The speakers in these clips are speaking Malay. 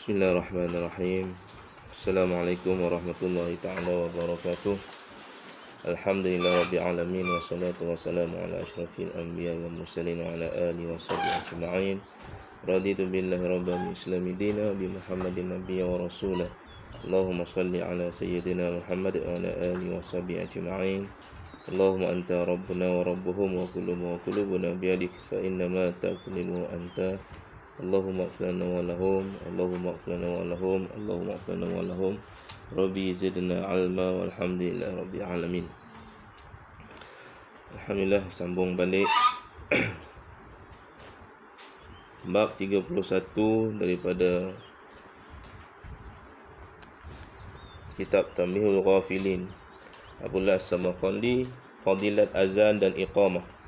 Bismillahirrahmanirrahim. Assalamualaikum warahmatullahi ta'ala wabarakatuh. Alhamdulillah rabbil alamin, wassalatu wassalamu ala asyrafil anbiya wal mursalin wa ala alihi wa sahbihi ajma'in. Raditu billahi rabbil islami dina bi Muhammadin nabiyya wa rasulah. Allahumma salli ala sayyidina Muhammad wa ala alihi wa sahbihi ajma'in. Allahumma anta rabbuna wa rabbuhum wa kulubuna biyadik fa innama taqlimu anta. Allahumma ighfirlana wa lahum, Allahumma ighfirlana wa lahum, Allahumma ighfirlana wa lahum. Rabbi zidna ilma walhamdulillahi rabbil alamin. Alhamdulillah, sambung balik bab 31 daripada kitab Tamihul Ghafilin Abdullah As-Samarqandi, Fadilat Azan dan Iqamah.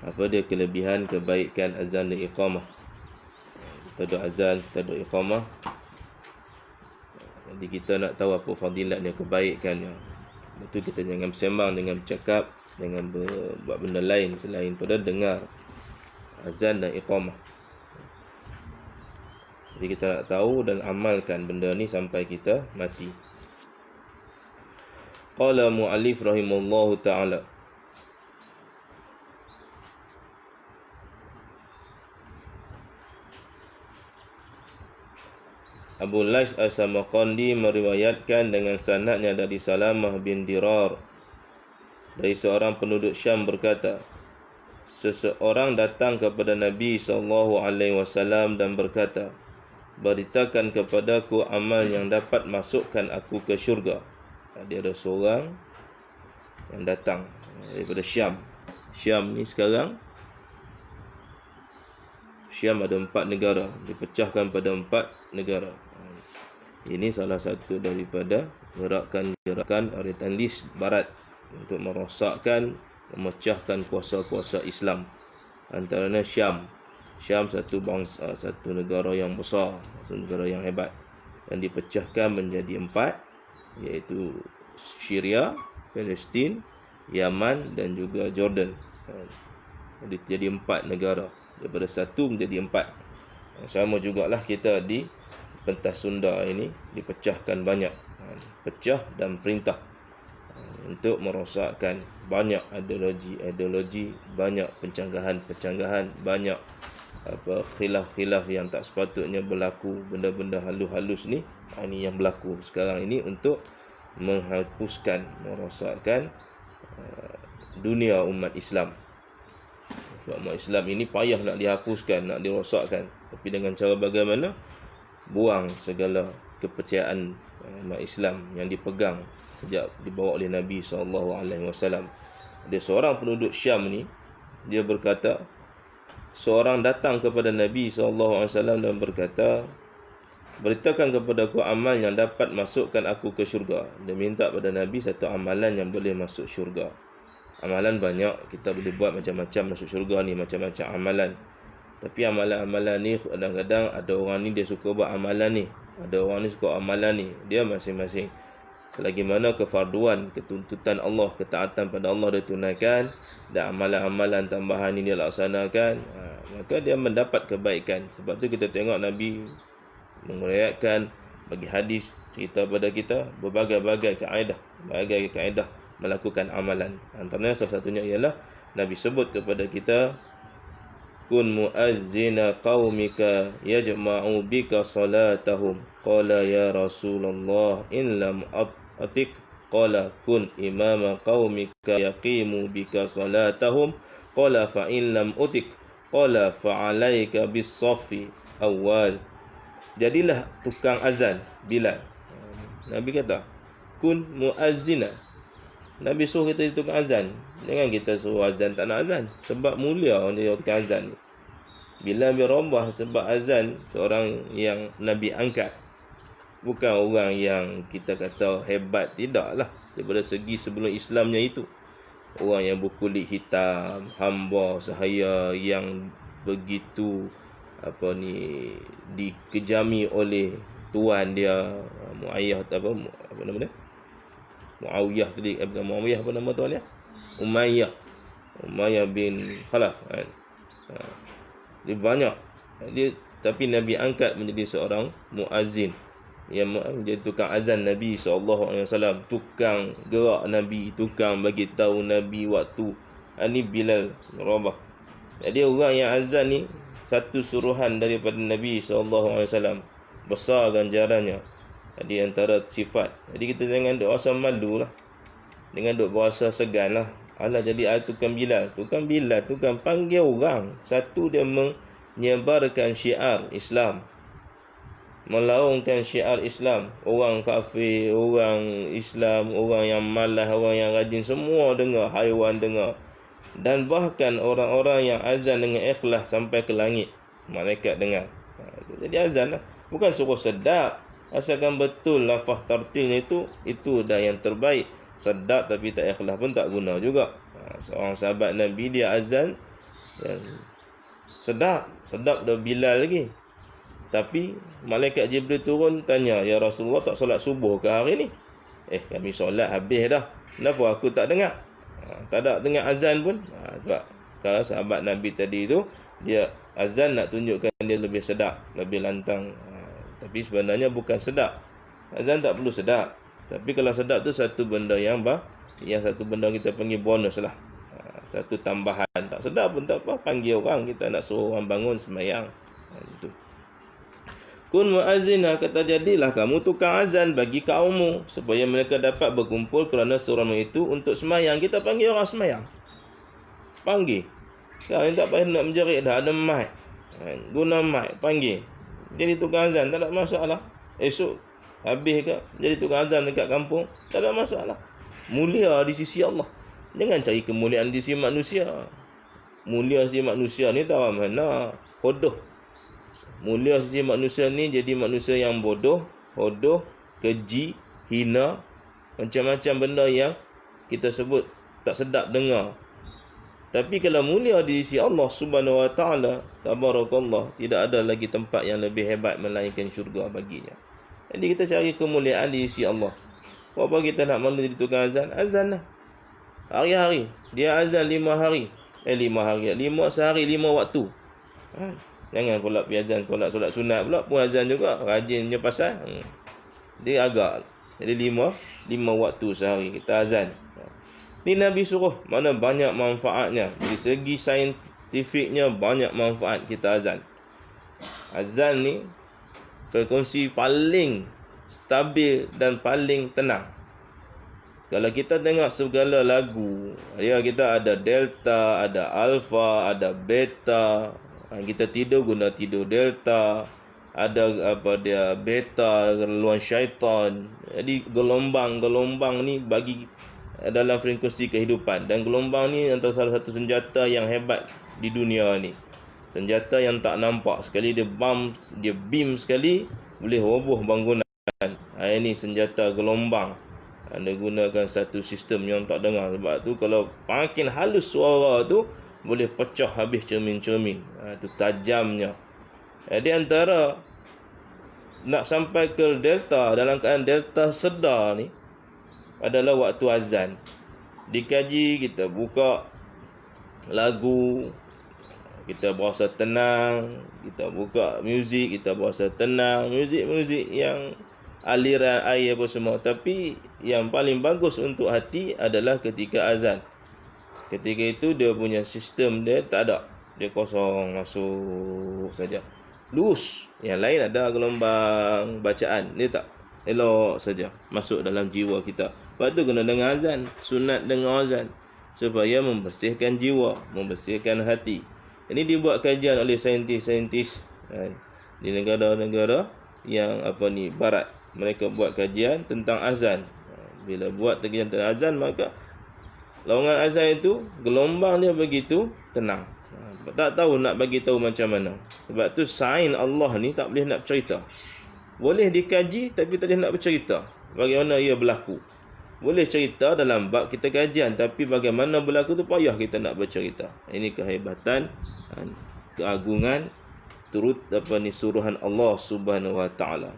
Apa dia kelebihan kebaikan azan dan iqamah? Kita ada azan, kita ada iqamah. Jadi kita nak tahu apa fadilatnya, kebaikannya. Betul, kita jangan bersembang dengan bercakap, dengan buat benda lain selain pada dengar azan dan iqamah. Jadi kita nak tahu dan amalkan benda ni sampai kita mati. Qala mu'allif rahimallahu ta'ala, Abu Lais As-Samarqandi meriwayatkan dengan sanadnya dari Salamah bin Dirar dari seorang penduduk Syam berkata, seseorang datang kepada Nabi SAW dan berkata, beritakan kepadaku amal yang dapat masukkan aku ke syurga. Dia ada seorang yang datang daripada Syam. Syam ni sekarang, Syam ada 4 negara, dipecahkan pada 4 negara. Ini salah satu daripada gerakan orientalis barat untuk merosakkan, memecahkan kuasa-kuasa Islam. Antaranya Syam. Syam satu bangsa, satu negara yang besar, satu negara yang hebat, dan dipecahkan menjadi 4, iaitu Syria, Palestin, Yaman dan juga Jordan. Jadi 4 negara. Daripada 1 menjadi 4. Sama jugalah kita di pentas Sunda ini dipecahkan banyak. Pecah dan perintah untuk merosakkan banyak ideologi, banyak pencanggahan, banyak khilaf-khilaf yang tak sepatutnya berlaku, benda-benda halus-halus ni. Ini yang berlaku sekarang ini untuk menghapuskan, merosakkan dunia umat Islam. Umat Islam ini payah nak dihapuskan, nak dirosakkan. Tapi dengan cara bagaimana? Buang segala kepercayaan umat Islam yang dipegang sejak dibawa oleh Nabi SAW. Dia seorang penduduk Syam ni, dia berkata, seorang datang kepada Nabi SAW dan berkata, beritakan kepada aku amal yang dapat masukkan aku ke syurga. Dia minta pada Nabi satu amalan yang boleh masuk syurga. Amalan banyak, kita boleh buat macam-macam masuk syurga ni, macam-macam amalan. Tapi amalan-amalan ni kadang-kadang ada orang ni dia suka buat amalan ni, ada orang ni suka amalan ni. Dia masing-masing. Selagi mana kefarduan, ketuntutan Allah, ketaatan pada Allah dia tunaikan, dan amalan-amalan tambahan ni dia laksanakan, maka dia mendapat kebaikan. Sebab tu kita tengok Nabi menguraikan bagi hadis, cerita pada kita berbagai-bagai kaedah melakukan amalan. Antaranya salah satunya ialah Nabi sebut kepada kita, kun muazzina qaumika yajma'u bika salatahum. Qala ya Rasulullah in lam atik. Qala kun imama qaumika yaqimu bika salatahum. Qala fa in lam utik. Qala fa alaika bis safi awal. Jadilah tukang azan, Bilal. Nabi kata, kun muazzina. Nabi suruh kita jadi tukang azan. Jangan kita suruh azan tak nak azan. Sebab mulia orang jadi tukang azan. Bilal bin Rabah, sebab azan seorang yang Nabi angkat. Bukan orang yang kita kata hebat, tidaklah. Daripada segi sebelum Islamnya itu, orang yang berkulit hitam, hamba sahaya yang begitu dikejami oleh tuan dia, Muayyah apa nama dia? Muawiyah tadi, bukan Muawiyah, apa nama tuan dia? Umayyah bin Khalaf. Dia banyak. Dia tapi Nabi angkat menjadi seorang muazzin, yang menjadi tukang azan Nabi SAW, tukang gerak Nabi, tukang bagi tahu Nabi waktu. Ini Bilal Rabah. Jadi orang yang azan ni satu suruhan daripada Nabi SAW, besar ganjarannya. Jadi antara sifat. Jadi kita jangan duk rasa malu lah, dengan duk berasa segan lah. Alah jadi tukang Bilal. Tukang Bilal, tukang panggil orang. Satu, dia menyebarkan syiar Islam, melaungkan syiar Islam. Orang kafir, orang Islam, orang yang malas, orang yang rajin, semua dengar, haiwan dengar. Dan bahkan orang-orang yang azan dengan ikhlas sampai ke langit, malaikat dengar. Jadi azan lah. Bukan suruh sedap, asalkan betul lafaz tartilnya itu dah yang terbaik. Sedap tapi tak ikhlas pun tak guna juga. Seorang sahabat Nabi, dia azan sedap dah Bilal lagi. Tapi malaikat Jibril turun tanya, "Ya Rasulullah, tak solat subuh ke hari ni?" Kami solat habis dah. Kenapa aku tak dengar? Tak ada dengar azan pun. Sebab kalau sahabat Nabi tadi tu, dia azan nak tunjukkan dia lebih sedap, lebih lantang. Tapi sebenarnya bukan sedap. Azan tak perlu sedap. Tapi kalau sedap tu satu benda yang satu benda kita panggil bonus lah. Satu tambahan. Tak sedap pun tak apa, panggil orang, kita nak suruh orang bangun sembahyang. Itu. Kun muazzina, kata jadilah kamu tukang azan bagi kaummu, supaya mereka dapat berkumpul kerana seorang itu untuk sembahyang. Kita panggil orang sembahyang. Panggil. Sekarang tak payah nak menjerit dah, ada mic. Guna mic, panggil. Jadi tukang azan, tak ada masalah. Esok habis ke jadi tukang azan dekat kampung, tak ada masalah. Mulia di sisi Allah. Jangan cari kemuliaan di sisi manusia. Mulia di sisi manusia ni tahu mana? Bodoh. Mulia di sisi manusia ni jadi manusia yang bodoh, keji, hina, macam-macam benda yang kita sebut tak sedap dengar. Tapi kalau mulia di sisi Allah Subhanahu wa taala, tabarakallah, tidak ada lagi tempat yang lebih hebat melainkan syurga baginya. Jadi kita cari kemuliaan di sisi Allah. Apa kita nak malu jadi tukang azan? Azan lah. Hari-hari. Dia azan 5 hari. 5 sehari 5 waktu. Jangan pula pergi azan solat sunat pula pun azan juga. Rajin punya pasal. Dia agak. Jadi 5 waktu sehari kita azan. Ni Nabi suruh. Mana banyak manfaatnya. Dari segi saintifiknya banyak manfaat kita azan. Azan ni frekuensi paling stabil dan paling tenang. Kalau kita tengok segala lagu, kita ada delta, ada alfa, ada beta. Kita tidur guna tidur delta. Ada beta, gelombang syaitan. Jadi gelombang ni bagi dalam frekuensi kehidupan. Dan gelombang ni antara salah satu senjata yang hebat di dunia ni. Senjata yang tak nampak. Sekali dia beam sekali, boleh roboh bangunan. Ini senjata gelombang. Anda gunakan satu sistem yang tak dengar. Sebab tu kalau makin halus suara tu, boleh pecah habis cermin-cermin. Itu tajamnya. Jadi antara nak sampai ke delta, dalam keadaan delta sedar ni, adalah waktu azan. Dikaji, kita buka lagu, kita berasa tenang, kita buka muzik, kita berasa tenang, muzik yang aliran air apa semua. Tapi yang paling bagus untuk hati adalah ketika azan. Ketika itu dia punya sistem dia tak ada, dia kosong, masuk saja, lurus. Yang lain ada gelombang bacaan, dia tak, elok saja masuk dalam jiwa kita. Lepas tu kena dengar azan, sunat dengar azan, supaya membersihkan jiwa, membersihkan hati. Ini dibuat kajian oleh saintis-saintis di negara-negara yang barat. Mereka buat kajian tentang azan. Bila buat kajian tentang azan, maka laungan azan itu gelombang dia begitu tenang. Tak tahu nak bagi tahu macam mana. Sebab tu sains Allah ni tak boleh nak bercerita. Boleh dikaji tapi tak boleh nak bercerita bagaimana ia berlaku. Boleh cerita dalam bab kita kajian, tapi bagaimana berlaku tu payah kita nak bercerita. Ini kehebatan, keagungan turut suruhan Allah Subhanahu wa taala.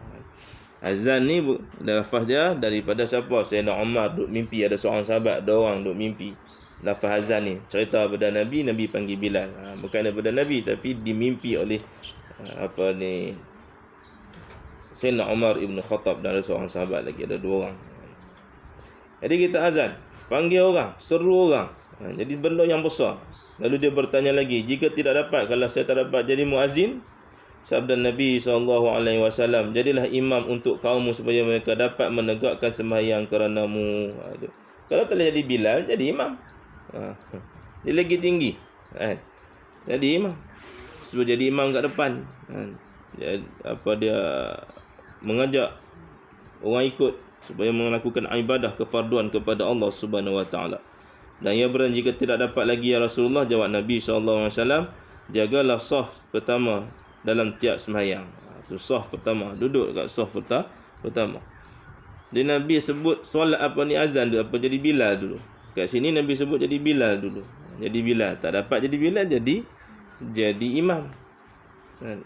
Azan ni lafaz dia daripada siapa? Sayyidina Umar duk mimpi, ada seorang sahabat, dua orang duk mimpi. Lafaz azan ni cerita pada Nabi panggil Bilal. Bukan daripada Nabi tapi dimimpi oleh apa ni, Sayyidina Umar Ibn Khattab dan ada seorang sahabat lagi, ada 2 orang. Jadi kita azan, panggil orang, seru orang. Jadi benda yang besar. Lalu dia bertanya lagi, jika tidak dapat, kalau saya tak dapat jadi muazzin, sabda Nabi SAW, jadilah imam untuk kaummu supaya mereka dapat menegakkan sembahyang kerana-Mu. Kalau tak jadi Bilal, jadi imam. Dia lagi tinggi. Jadi imam. Sebab jadi imam kat depan. Dia mengajak orang ikut supaya melakukan ibadah kefarduan kepada Allah Subhanahu Wa Taala. Dan ia berjanji, jika tidak dapat lagi ya Rasulullah, jawab Nabi SAW, jagalah saf pertama dalam tiap sembahyang. Itu saf pertama, duduk kat saf pertama. Jadi Nabi sebut solat azan dulu, jadi Bilal dulu. Kat sini Nabi sebut jadi Bilal dulu. Jadi Bilal, tak dapat jadi Bilal, jadi imam.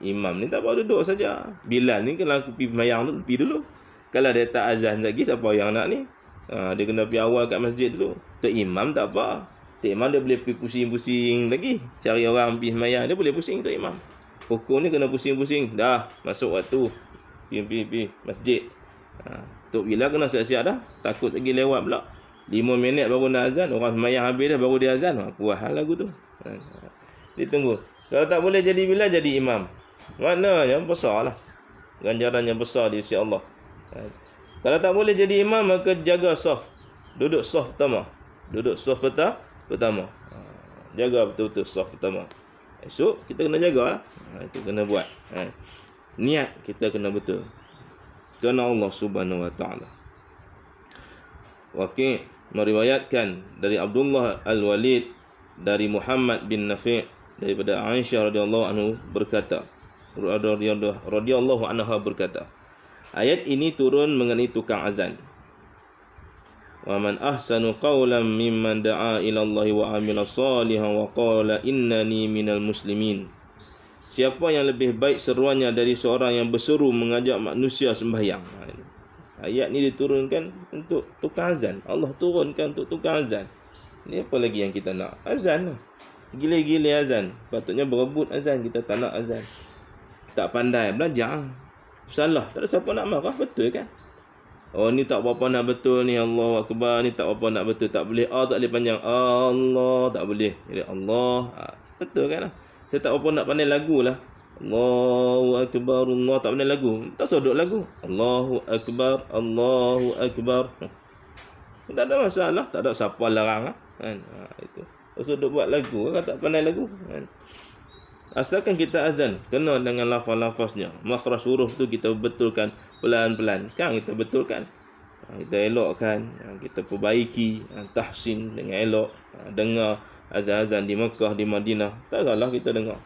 Imam ni tak boleh duduk saja. Bilal ni kalau aku pergi sembahyang tu, pergi dulu. Kalau dia tak azan lagi, siapa yang nak ni? Dia kena pergi awal kat masjid dulu. Tok imam tak apa. Tok imam dia boleh pergi pusing-pusing lagi. Cari orang pergi sembahyang, dia boleh pusing Tok imam. Hukum ni kena pusing-pusing. Dah masuk waktu. Pergi masjid. Tok Bilal kena siap-siap dah. Takut lagi lewat pula. 5 minit baru nak azan. Orang sembahyang habis dah baru dia azan. Puas hal lagu tu. Dia tunggu. Kalau tak boleh jadi Bilal, jadi imam. Maknanya besar lah. Ganjaran yang besar di sisi Allah. Kalau tak boleh jadi imam, maka jaga saf. Duduk saf pertama. Duduk saf pertama. Jaga betul-betul saf pertama. Esok kita kena jaga lah. Itu kena buat. Niat kita kena betul. Kerana Allah Subhanahu Wa Taala. Waqi' meriwayatkan dari Abdullah Al-Walid dari Muhammad bin Nafi' daripada Aisyah radhiyallahu anhu berkata, radhiyallahu anha berkata, ayat ini turun mengenai tukang azan. Wa man ahsanu qawlan mimman da'a ila Allah wa amila salihan wa qala innani minal muslimin. Siapa yang lebih baik seruannya dari seorang yang berseru mengajak manusia sembahyang. Ayat ni diturunkan untuk tukang azan. Allah turunkan untuk tukang azan. Ni apa lagi yang kita nak? Azan lah. Gila-gila azan. Patutnya berebut azan. Kita tak nak azan. Tak pandai belajar. Salah. Tak ada siapa nak marah. Betul kan? Oh ni tak apa-apa nak betul ni. Allahu Akbar. Ni tak apa-apa nak betul. Tak boleh. Tak boleh panjang. Allah. Tak boleh. Jadi Allah. Betul kan lah. Saya tak apa nak pandai lagu lah. Allahu Akbar. Allah. Tak pandai lagu. Tak sodok lagu. Allahu Akbar. Allahu Akbar. Tak ada masalah. Tak ada siapa larang lah. Kan? Itu. Lepas tu buat lagu, kan tak pandai lagu. Asalkan kita azan, kena dengan lafaz-lafaznya. Makhraj huruf tu kita betulkan pelan-pelan. Sekarang kita betulkan. Kita elokkan, kita perbaiki, tahsin dengan elok. Dengar azan-azan di Mekah, di Madinah. Tak salah kita dengar.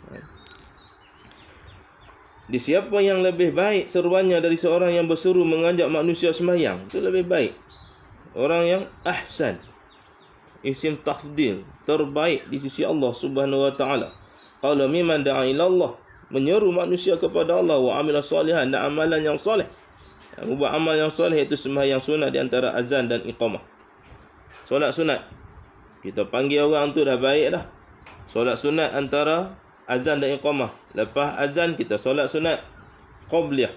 Di siapa yang lebih baik seruannya dari seorang yang berseru mengajak manusia sembahyang. Itu lebih baik. Orang yang ahsan. Isim tafdil, terbaik di sisi Allah Subhanahu Wa Taala. Qala mimman da'a ila Allah, menyeru manusia kepada Allah, wa amila salihan, dan amalan yang soleh. Buat amal yang soleh iaitu sembahyang sunat di antara azan dan iqamah. Solat sunat, kita panggil orang tu dah baik dah. Solat sunat antara azan dan iqamah. Lepas azan kita solat sunat qabliyah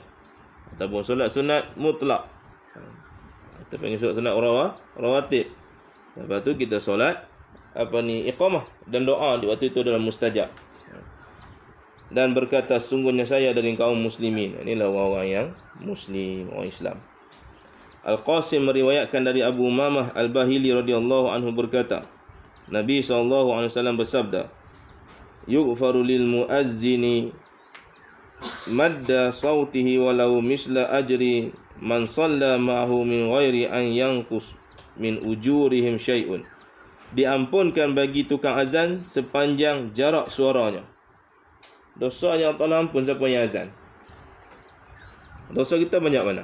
ataupun solat sunat mutlak. Kita panggil solat sunat rawatib. Lepas tu kita solat iqamah dan doa di waktu itu dalam mustajab. Dan berkata, sungguhnya saya dari kaum muslimin. Inilah orang-orang yang muslim, orang Islam. Al-Qasim meriwayatkan dari Abu Umamah Al-Bahili radhiyallahu anhu berkata, Nabi SAW bersabda, yughfaru lil muazzini madda sautihi walau misla ajri man shalla ma'ahu min ghairi an yanqus min ujurihim syai'un. Diampunkan bagi tukang azan sepanjang jarak suaranya. Dosa yang Allah ampun siapa yang azan. Dosa kita banyak mana?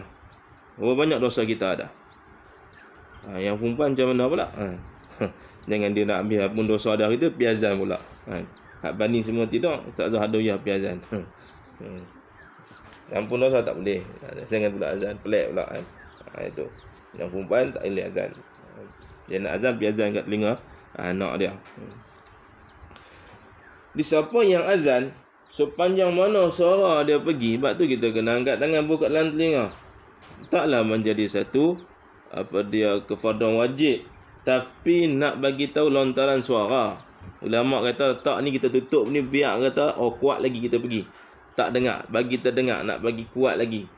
Berapa banyak dosa kita ada? Yang perempuan macam mana pula? Jangan dia nak ambil pun dosa dah kita pergi azan pula. Hak bani semua tidak, tak usah haduyah pergi azan. Ampun dosa tak boleh. Jangan pula azan, pelik pula kan. Itu. Yang perempuan tak boleh azan. Dia nak azan, pergi azan kat telinga anak dia. Di siapa yang azan Sepanjang mana suara dia pergi, sebab tu kita kena angkat tangan buka dalam telinga. Taklah menjadi satu kefarduan wajib, tapi nak bagi tahu lontaran suara. Ulama kata tak ni kita tutup ni biar kata kuat lagi kita pergi. Tak dengar, bagi terdengar, nak bagi kuat lagi.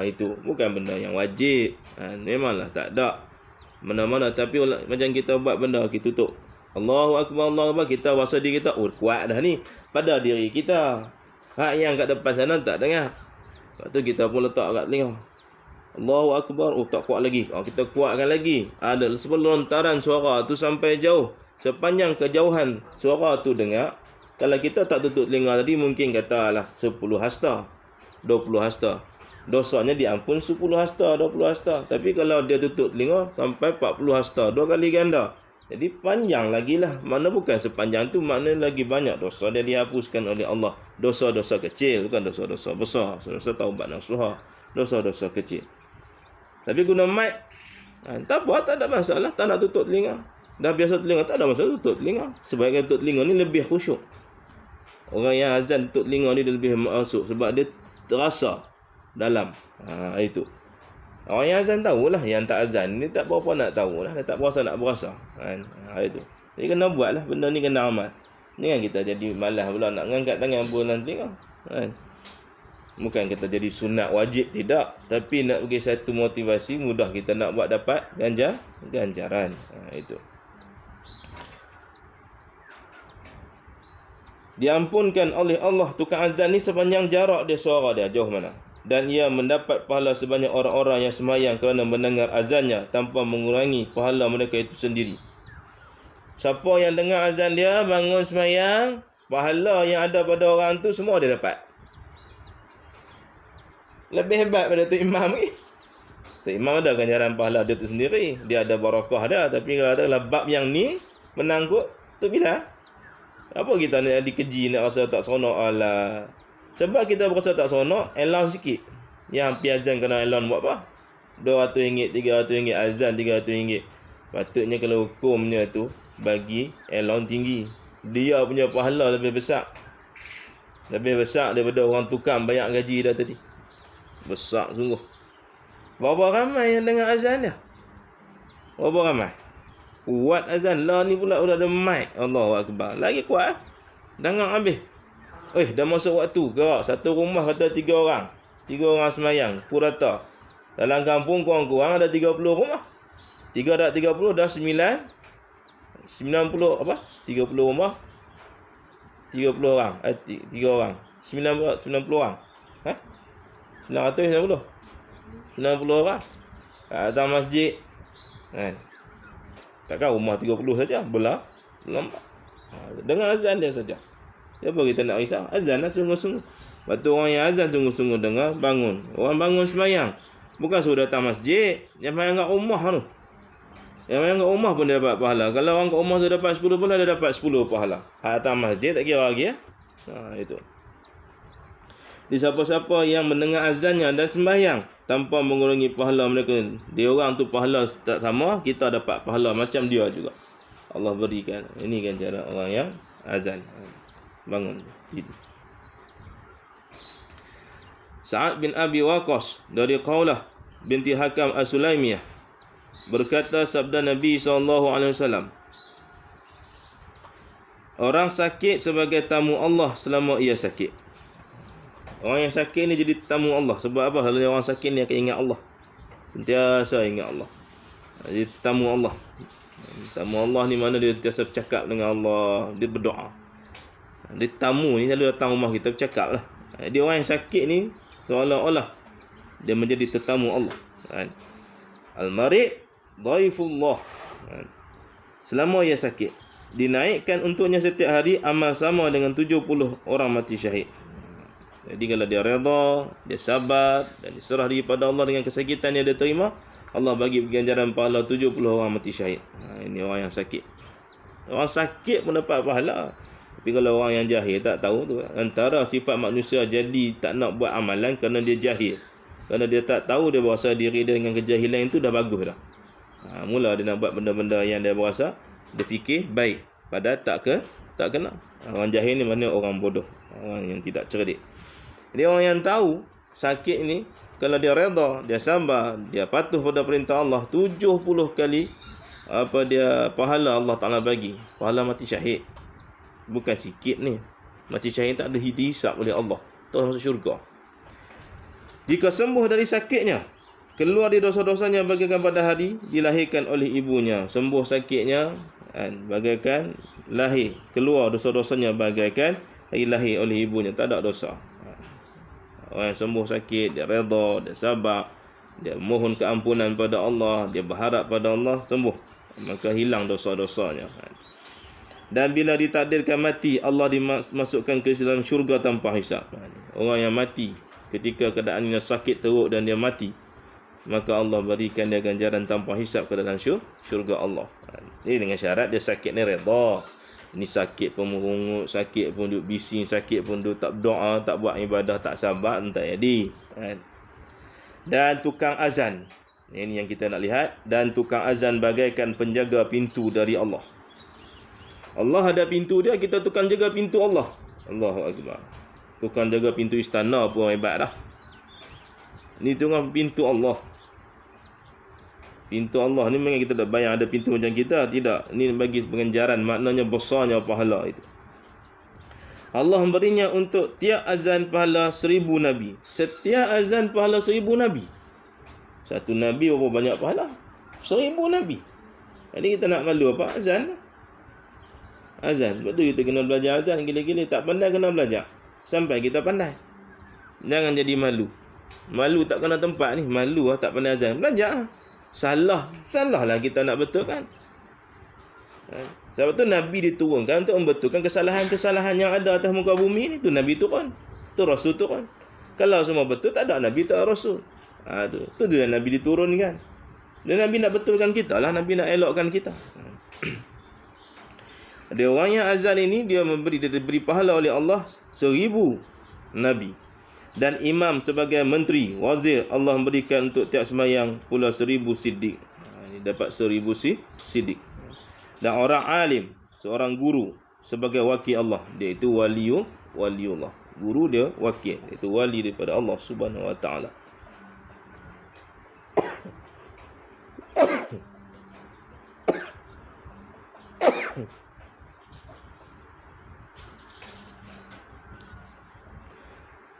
Itu bukan benda yang wajib. Memanglah tak ada mana-mana, tapi macam kita buat benda kita tutup. Allahu Akbar, Allahu Akbar, kita rasa diri kita kuat dah ni pada diri kita. Hak yang kat depan sana tak dengar. Lepas tu kita pun letak kat telinga. Allahu Akbar, tak kuat lagi. Kita kuatkan lagi. Ada sebelum lontaran suara tu sampai jauh. Sepanjang kejauhan suara tu dengar. Kalau kita tak tutup telinga tadi, mungkin katalah 10 hasta, 20 hasta. Dosanya diampun 10 hasta, 20 hasta. Tapi kalau dia tutup telinga sampai 40 hasta, 2 kali ganda. Jadi panjang lagi lah. Mana bukan sepanjang tu, makna lagi banyak dosa dia dihapuskan oleh Allah. Dosa-dosa kecil, bukan dosa-dosa besar. Dosa-dosa taubat nasuha. Dosa-dosa kecil. Tapi guna mic, tak apa, tak ada masalah. Tak nak tutup telinga. Dah biasa telinga, tak ada masalah tutup telinga. Sebab tutup telinga ni lebih khusyuk. Orang yang azan tutup telinga ni dia lebih masuk. Sebab dia terasa dalam. Itu. Orang yang azan tahulah, yang tak azan ni tak berapa nak tahulah, dia tak berasa nak berasa. Itu. Jadi kena buatlah, benda ni kena amal. Ni kan kita jadi malas pula nak ngangkat tangan pun nanti kan. Bukan kita jadi sunat wajib, tidak. Tapi nak bagi satu motivasi, mudah kita nak buat dapat ganjaran. Itu. Diampunkan oleh Allah tukang azan ni sepanjang jarak dia, suara dia jauh mana. Dan ia mendapat pahala sebanyak orang-orang yang sembahyang kerana mendengar azannya tanpa mengurangi pahala mereka itu sendiri. Siapa yang dengar azan dia, bangun sembahyang, pahala yang ada pada orang tu semua dia dapat. Lebih hebat pada tu imam ni. Tu imam ada ganjaran pahala dia tu sendiri. Dia ada barakah dia. Tapi kalau ada bab yang ni menangkut, tu bila? Apa kita nak dikeji, nak rasa tak seronok? Alah. Sebab kita berasa tak seronok, allowance sikit. Yang pergi azan kena allowance buat apa? RM200, RM300, azan RM300. Patutnya kalau hukumnya tu, bagi allowance tinggi. Dia punya pahala lebih besar. Lebih besar daripada orang tukang bayar gaji dah tadi. Besar sungguh. Berapa ramai yang dengar azan dia? Berapa ramai? Kuat azan. Lah ni pula udah ada mic. Allahu Akbar. Lagi kuat. Dengar habis. Dah masuk waktu. Gerak. Satu rumah kata 3 orang. 3 orang semayang. Purata. Dalam kampung kurang-kurang ada 30 rumah. 3 dah 30 dah 90 apa? 30 rumah. 30 orang. 3 orang. 90 orang. 990 orang. Datang masjid. Takkan rumah 30 saja. Belah. Dengar azan dia saja. Siapa kita nak risau? Azan lah sungguh-sungguh. Lepas tu orang yang azan sungguh-sungguh dengar, bangun. Orang bangun sembahyang. Bukan suruh datang masjid. Yang main kat rumah tu. Yang main kat rumah pun dia dapat pahala. Kalau orang kat rumah tu dapat 10 pahala, dia dapat 10 pahala. Datang masjid tak kira lagi ya. Itu. Di siapa-siapa yang mendengar azannya dan sembahyang tanpa mengurangi pahala mereka. Dia orang tu pahala tak sama, kita dapat pahala macam dia juga. Allah berikan. Ini kan cara orang yang azan. Bangun. Sa'ad bin Abi Waqqas dari Qaulah binti Hakam As-Sulaimiyah berkata sabda Nabi SAW, orang sakit sebagai tamu Allah selama ia sakit. Orang yang sakit ni jadi tamu Allah. Sebab apa? Kalau orang sakit ni akan ingat Allah. Sentiasa ingat Allah. Jadi tamu Allah. Tamu Allah ni mana dia sentiasa bercakap dengan Allah. Dia berdoa. Dia tamu ni selalu datang rumah kita bercakap lah. Dia orang yang sakit ni seolah-olah dia menjadi tetamu Allah. Al-marid dhaifullah. Selama ia sakit, dinaikkan untuknya setiap hari amal sama dengan 70 orang mati syahid. Jadi kalau dia redha, dia sabar dan diserah diri pada Allah dengan kesakitan yang dia terima, Allah bagi ganjaran pahala 70 orang mati syahid. Ini orang yang sakit. Orang sakit pun dapat pahala. Tapi kalau orang yang jahil tak tahu tu, antara sifat manusia jadi tak nak buat amalan kerana dia jahil. Kerana dia tak tahu, dia berasa diri dia dengan kejahilan itu dah bagus dah. Mula dia nak buat benda-benda yang dia berasa, dia fikir baik. Padahal Tak kenal. Orang jahil ni mana orang bodoh, orang yang tidak cerdik. Jadi orang yang tahu sakit ni, kalau dia redha, dia sabar, dia patuh pada perintah Allah, 70 kali pahala Allah Ta'ala bagi. Pahala mati syahid. Bukan sikit ni. Mati syahid tak ada dihisap oleh Allah, terus masuk syurga. Jika sembuh dari sakitnya, keluar dari dosa-dosanya bagaikan pada hari dilahirkan oleh ibunya. Sembuh sakitnya bagaikan lahir, keluar dosa-dosanya bagaikan lahir oleh ibunya, tak ada dosa. Orang yang sembuh sakit, dia redha, dia sabar, dia mohon keampunan pada Allah, dia berharap pada Allah, sembuh, maka hilang dosa-dosanya. Dan bila ditakdirkan mati, Allah dimasukkan ke dalam syurga tanpa hisab. Orang yang mati ketika keadaannya sakit teruk dan dia mati, maka Allah berikan dia ganjaran tanpa hisab ke dalam syurga Allah. Ini dengan syarat dia sakit ni redha. Ni sakit pun merungut, sakit pun duduk bising, sakit pun duduk tak berdoa, tak buat ibadah, tak sabar, tak jadi. Dan tukang azan, ini yang kita nak lihat. Dan tukang azan bagaikan penjaga pintu dari Allah. Allah ada pintu dia, kita tukang jaga pintu Allah. Allahu Akbar. Tukang jaga pintu istana pun hebat dah. Ni tukang pintu Allah. Pintu Allah ni memang kita tak bayang ada pintu macam kita. Tidak. Ini bagi penganjaran, maknanya besarnya pahala itu. Allah memberinya untuk tiap azan pahala 1000 Nabi. Setiap azan pahala 1000 Nabi. Satu Nabi berapa banyak pahala? 1000 Nabi. Jadi kita nak malu apa? Azan. Azan. Sebab tu kita kena belajar azan. Gila-gila tak pandai kena belajar. Sampai kita pandai. Jangan jadi malu. Malu tak kena tempat ni. Malu tak pandai azan. Belajar. Salah lah kita nak betulkan. Sebab tu Nabi diturunkan untuk membetulkan kesalahan-kesalahan yang ada atas muka bumi ni. Tu Nabi turun, tu Rasul turun. Kalau semua betul, tak ada Nabi, tak ada Rasul. Tu dia Nabi diturunkan. Dan Nabi nak betulkan kita lah, Nabi nak elokkan kita. Ada orang yang azan ini dia diberi pahala oleh Allah 1000 Nabi. Dan imam sebagai menteri, wazir, Allah memberikan untuk tiap sembahyang pula 1000 siddiq. Ini dapat 1000 siddiq. Dan orang alim, seorang guru sebagai wakil Allah, dia itu waliullah. Guru dia wakil, itu wali daripada Allah Subhanahu wa taala.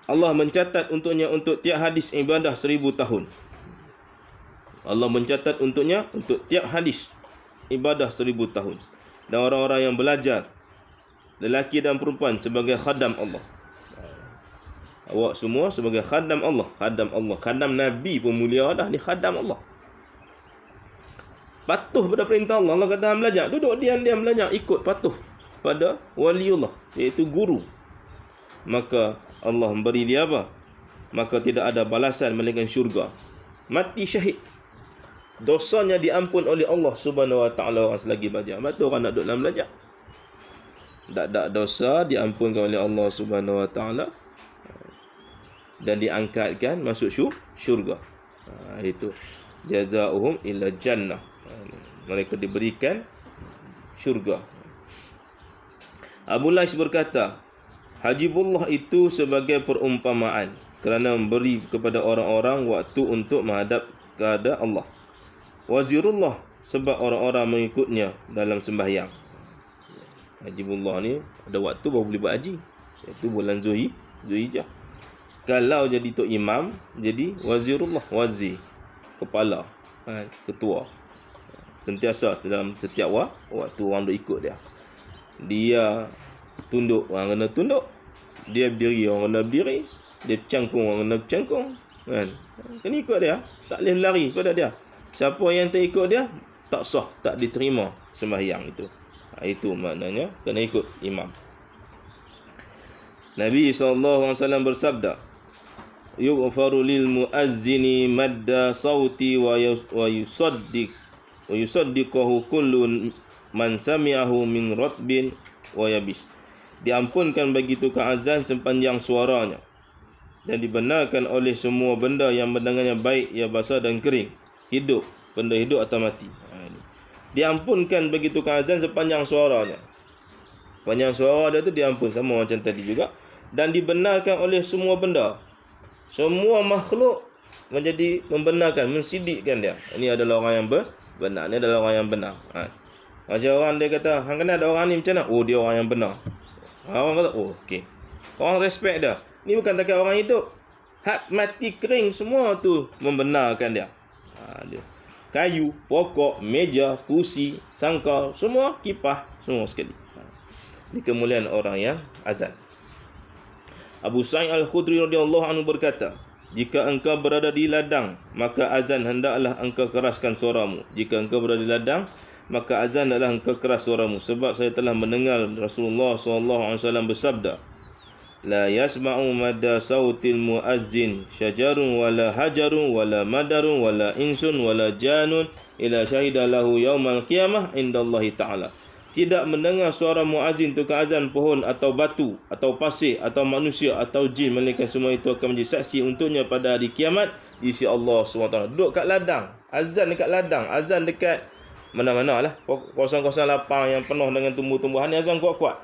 Allah mencatat untuknya untuk tiap hadis ibadah 1000 tahun. Allah mencatat untuknya untuk tiap hadis ibadah 1000 tahun. Dan orang-orang yang belajar, lelaki dan perempuan, sebagai khadam Allah. Awak semua sebagai khadam Allah. Khadam Allah. Khadam Nabi pun mulia dah. Ni khadam Allah. Patuh pada perintah Allah. Allah kata belajar. Duduk diam-diam belajar. Ikut patuh pada waliullah, iaitu guru. Maka Allah memberi dia apa? Maka tidak ada balasan melainkan syurga. Mati syahid. Dosanya diampun oleh Allah Subhanahu wa taala orang selagi belajar. Sebab tu orang nak duduk dalam belajar. Tak dosa diampunkan oleh Allah Subhanahu wa taala dan diangkatkan masuk syurga. Itu jazaohum illa jannah. Mereka diberikan syurga. Abu Lais berkata, hajibullah itu sebagai perumpamaan kerana memberi kepada orang-orang waktu untuk menghadap kepada Allah. Wazirullah sebab orang-orang mengikutnya dalam sembahyang. Hajibullah ni ada waktu baru boleh buat haji, iaitu bulan Zulhijjah. Kalau jadi tok imam, jadi wazirullah, wazir, kepala, ketua. Sentiasa dalam setiap waktu orang duk ikut dia. Dia tunduk, orang kena tunduk. Dia berdiri, orang kena berdiri. Dia bercangkung, orang kena bercangkung. Kena ikut dia. Tak boleh lari pada dia. Siapa yang tak ikut dia, tak sah, tak diterima sembahyang itu. Itu maknanya kena ikut imam. Nabi SAW bersabda, yughfaru lil muazzini madda sauti wa yusaddiquhu kullu man sami'ahu min ratbin wa yabis. Diampunkan bagi tukang azan sepanjang suaranya dan dibenarkan oleh semua benda yang mendengarnya, baik ia basah dan kering, hidup, benda hidup atau mati. Diampunkan bagi tukang azan sepanjang suaranya. Panjang suara dia tu diampun, sama macam tadi juga. Dan dibenarkan oleh semua benda. Semua makhluk menjadi membenarkan, mensidikkan dia. Ini adalah orang yang benar. Ini adalah orang yang benar. Macam orang dia kata, hang kenal ada orang ni macam mana? Oh, dia orang yang benar. Orang kata, oh, okey. Orang respect dia. Ni bukan takat orang hidup. Hak mati kering semua tu membenarkan dia. Dia. Kayu, pokok, meja, kursi, sangkar, semua kipah, semua sekali. Ini kemuliaan orang yang azan. Abu Sa'id Al-Khudri radhiyallahu anhu berkata, jika engkau berada di ladang, maka azan hendaklah engkau keraskan suaramu. Jika engkau berada di ladang, maka azan hendaklah engkau keras suaramu. Sebab saya telah mendengar Rasulullah SAW bersabda, la yasma'u madda sautil muazzin syajarun wala hajarun wala madarun wala insun wala janun ila syahida lahu yaumal qiyamah indallahi ta'ala. Tidak mendengar suara muazzin, tukang azan, pohon atau batu atau pasir atau manusia atau jin, melainkan semua itu akan menjadi saksi untuknya pada hari kiamat di sisi Allah SWT. Duduk kat ladang, azan dekat ladang, azan dekat mana-mana lah, kawasan-kawasan lapang yang penuh dengan tumbuh-tumbuhan, ni azan kuat-kuat.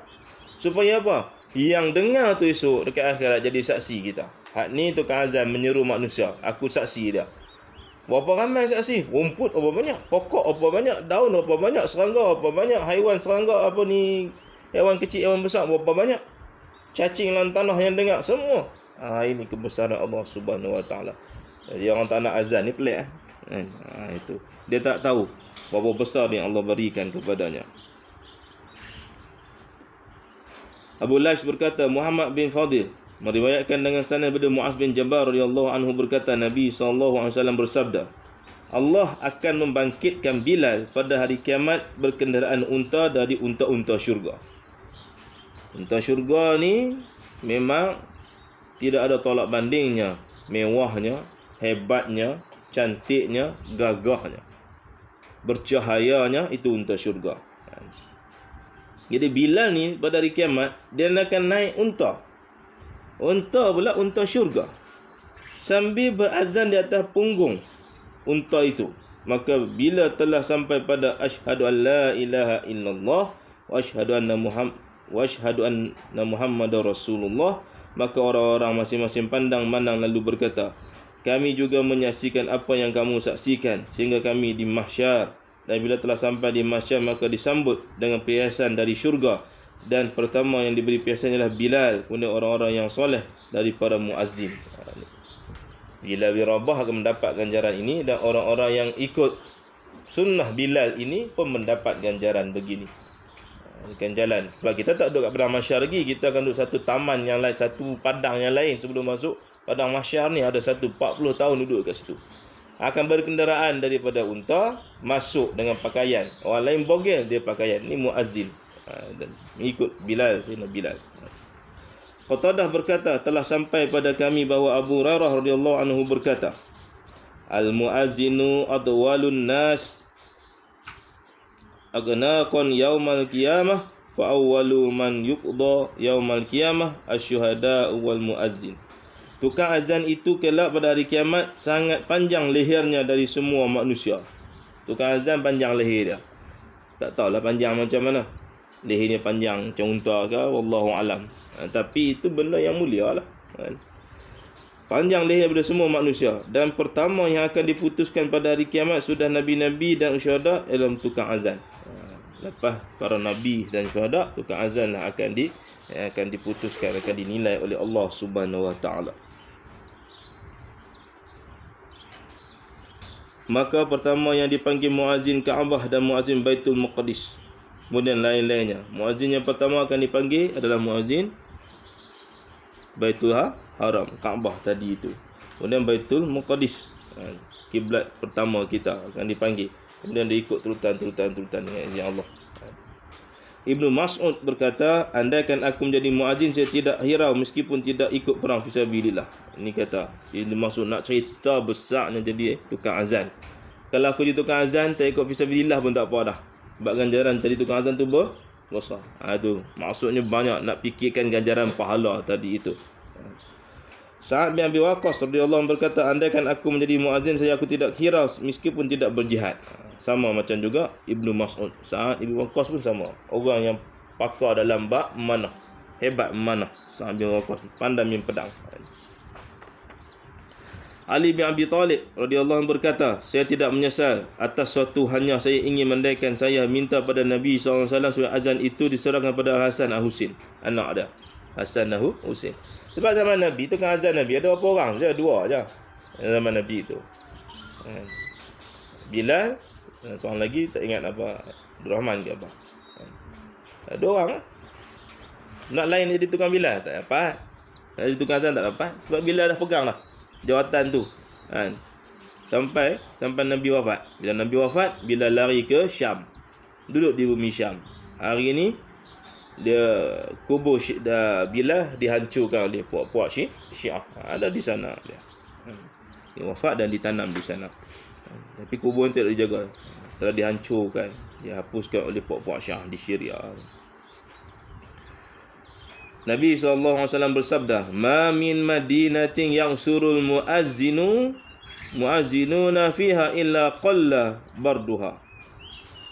Supaya apa? Yang dengar tu esok dekat akhirat jadi saksi kita. Hak ni tukang azan menyeru manusia, aku saksi dia. Berapa ramai saksi? Rumput apa banyak, pokok apa banyak, daun apa banyak, serangga apa banyak, haiwan serangga apa ni, haiwan kecil, haiwan besar berapa banyak, cacing dalam tanah yang dengar semua. Ini kebesaran Allah Subhanahu Wa Taala. Jadi orang tak nak azan ni pelik itu. Dia tak tahu berapa besar yang Allah berikan kepadanya. Abu Lais berkata, Muhammad bin Fadil meriwayatkan dengan sanad daripada Muaz bin Jabal radhiyallahu anhu berkata, Nabi SAW bersabda, Allah akan membangkitkan Bilal pada hari kiamat berkenderaan unta dari unta-unta syurga. Unta syurga ni memang tidak ada tolak bandingnya, mewahnya, hebatnya, cantiknya, gagahnya, bercahayanya, itu unta syurga. Jadi Bilal ni pada hari kiamat dia akan naik unta. Unta pula unta syurga. Sambil berazan di atas punggung unta itu. Maka bila telah sampai pada asyhadu an la ilaha illallah wa asyhadu anna Muhammadar Rasulullah, maka orang-orang masing-masing pandang mandang lalu berkata, kami juga menyaksikan apa yang kamu saksikan sehingga kami di mahsyar. Dan bila telah sampai di mahsyar, maka disambut dengan perhiasan dari syurga. Dan pertama yang diberi perhiasan ialah Bilal, kemudian orang-orang yang soleh daripada muazzin. Bilal bin Rabah akan mendapat ganjaran ini, dan orang-orang yang ikut sunnah Bilal ini pun mendapat ganjaran begini. Bukan jalan. Sebab kita tak duduk kat padang mahsyar lagi, kita akan duduk satu taman yang lain, satu padang yang lain sebelum masuk padang mahsyar ni. Ada 40 tahun duduk kat situ. Akan berkenderaan daripada unta, masuk dengan pakaian. Orang lain bogel, dia pakaian. Ini muazzin. Dan mengikut Bilal, Sayyidina Bilal. Qatadah berkata, telah sampai pada kami bahawa Abu Hurairah radhiyallahu anhu berkata, al-muazzinu adwalun nas aghnaqan yaumal qiyamah fa awwalu man yuqda yaumal qiyamah asyuhada wal muazzin. Tukang azan itu kelak pada hari kiamat sangat panjang lehernya dari semua manusia. Tukang azan panjang leher dia. Tak tahulah panjang macam mana. Lehernya panjang macam unta ke, wallahu alam. Tapi itu benda yang mulia lah. Panjang leher daripada semua manusia. Dan pertama yang akan diputuskan pada hari kiamat sudah nabi-nabi dan syuhada ialah tukang azan. Lepas para nabi dan syuhada, tukang azan akan diputuskan, akan dinilai oleh Allah Subhanahu Wa Taala. Maka pertama yang dipanggil muazzin Kaabah dan muazzin Baitul Maqdis. Kemudian lain-lainnya. Muazzin yang pertama akan dipanggil adalah muazzin Baitul Haram, Kaabah tadi itu. Kemudian Baitul Maqdis, kiblat pertama kita akan dipanggil. Kemudian dia ikut turutan dengan izin Allah. Ibnu Mas'ud berkata, andaikan aku menjadi muazzin, saya tidak hirau meskipun tidak ikut perang fisabilillah. Ini kata Ibnu Mas'ud, nak cerita besarnya jadi tukang azan. Kalau aku jadi tukang azan, tak ikut fisabilillah pun tak apa dah. Sebab ganjaran tadi tukang azan tu besar. Itu maksudnya banyak, nak fikirkan ganjaran pahala tadi itu. Sa'ad bin Abi Waqqas radhiyallahu anhu berkata, andaikan aku menjadi muazzin, saya aku tidak hirau meskipun tidak berjihad. Sama macam juga Ibnu Mas'ud. Sa'ad Ibnu Waqqas pun sama. Orang yang pakar dalam bab memanah. Hebat memanah. Sa'ad bin Waqqas pandai main pedang. Ali bin Abi Talib radhiyallahu anhu berkata, saya tidak menyesal atas suatu, hanya saya ingin mendaikan saya minta pada Nabi SAW supaya azan itu diserahkan pada Hasan al-Husin, anak dia Hasan al-Husin. Sebab zaman Nabi tu kan azan Nabi ada berapa orang je? 2 je zaman Nabi tu. Bilal, seorang lagi tak ingat apa, Abdul Rahman ke apa. 2 orang lah. Nak lain jadi tukang Bilal tak dapat. Nak jadi tukang azan tak dapat. Sebab Bilal dah pegang lah jawatan tu kan. Sampai Nabi wafat. Bila Nabi wafat, Bilal lari ke Syam, duduk di bumi Syam. Hari ni dia kubur Bilal dihancurkan oleh puak-puak Syiah. Ada di sana dia. Dia wafat dan ditanam di sana. Tapi kubur tidak dijaga, telah dihancurkan, dihapuskan oleh puak-puak Syiah di Syria. Nabi SAW bersabda, "Ma min madinatin yang surul muazzinuna fiha illa qalla barduha."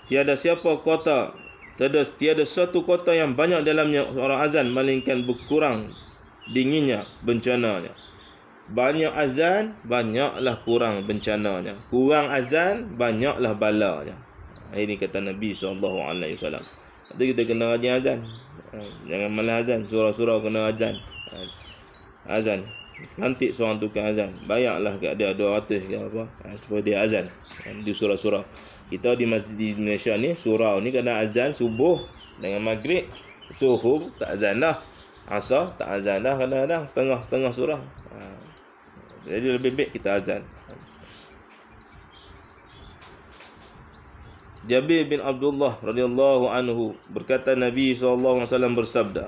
Tiada suatu kota yang banyak dalamnya orang azan melainkan berkurang dinginnya, bencananya. Banyak azan, banyaklah kurang bencananya. Kurang azan, banyaklah balanya. Ini kata Nabi SAW. Jadi kita kena rajin azan. Jangan malas azan. Surau-surau kena azan. Azan. Nanti seorang tukang azan. Bayarlah kat dia 200 ke apa. Supaya dia azan. Di surau-surau. Kita di masjid di Malaysia ni, surau ni kena azan subuh dengan maghrib. Zuhur tak azan dah. Asar tak azan dah. Kadang-kadang setengah-setengah surau. Jadi lebih baik kita azan. Jabir bin Abdullah radhiyallahu anhu berkata, Nabi SAW bersabda,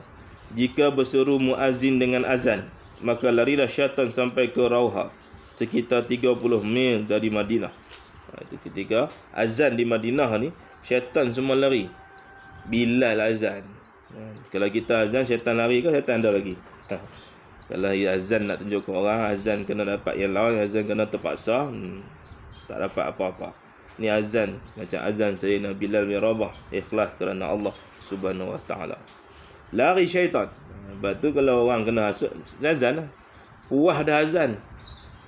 jika berseru muazzin dengan azan, maka larilah syaitan sampai ke Rauha, sekitar 30 mil dari Madinah. Itu ketika azan di Madinah ni, syaitan semua lari. Bilal azan. Kalau kita azan, syaitan lari ke? Syaitan ada lagi. Kalau azan nak tunjuk ke orang, azan kena dapat yang lain, azan kena terpaksa, tak dapat apa-apa. Ni azan macam azan Sayyidina Bilal bin Rabah, ikhlas kerana Allah Subhanahu wa taala. Lari syaitan. Sebab tu kalau orang kena azan lah. Puah dah azan,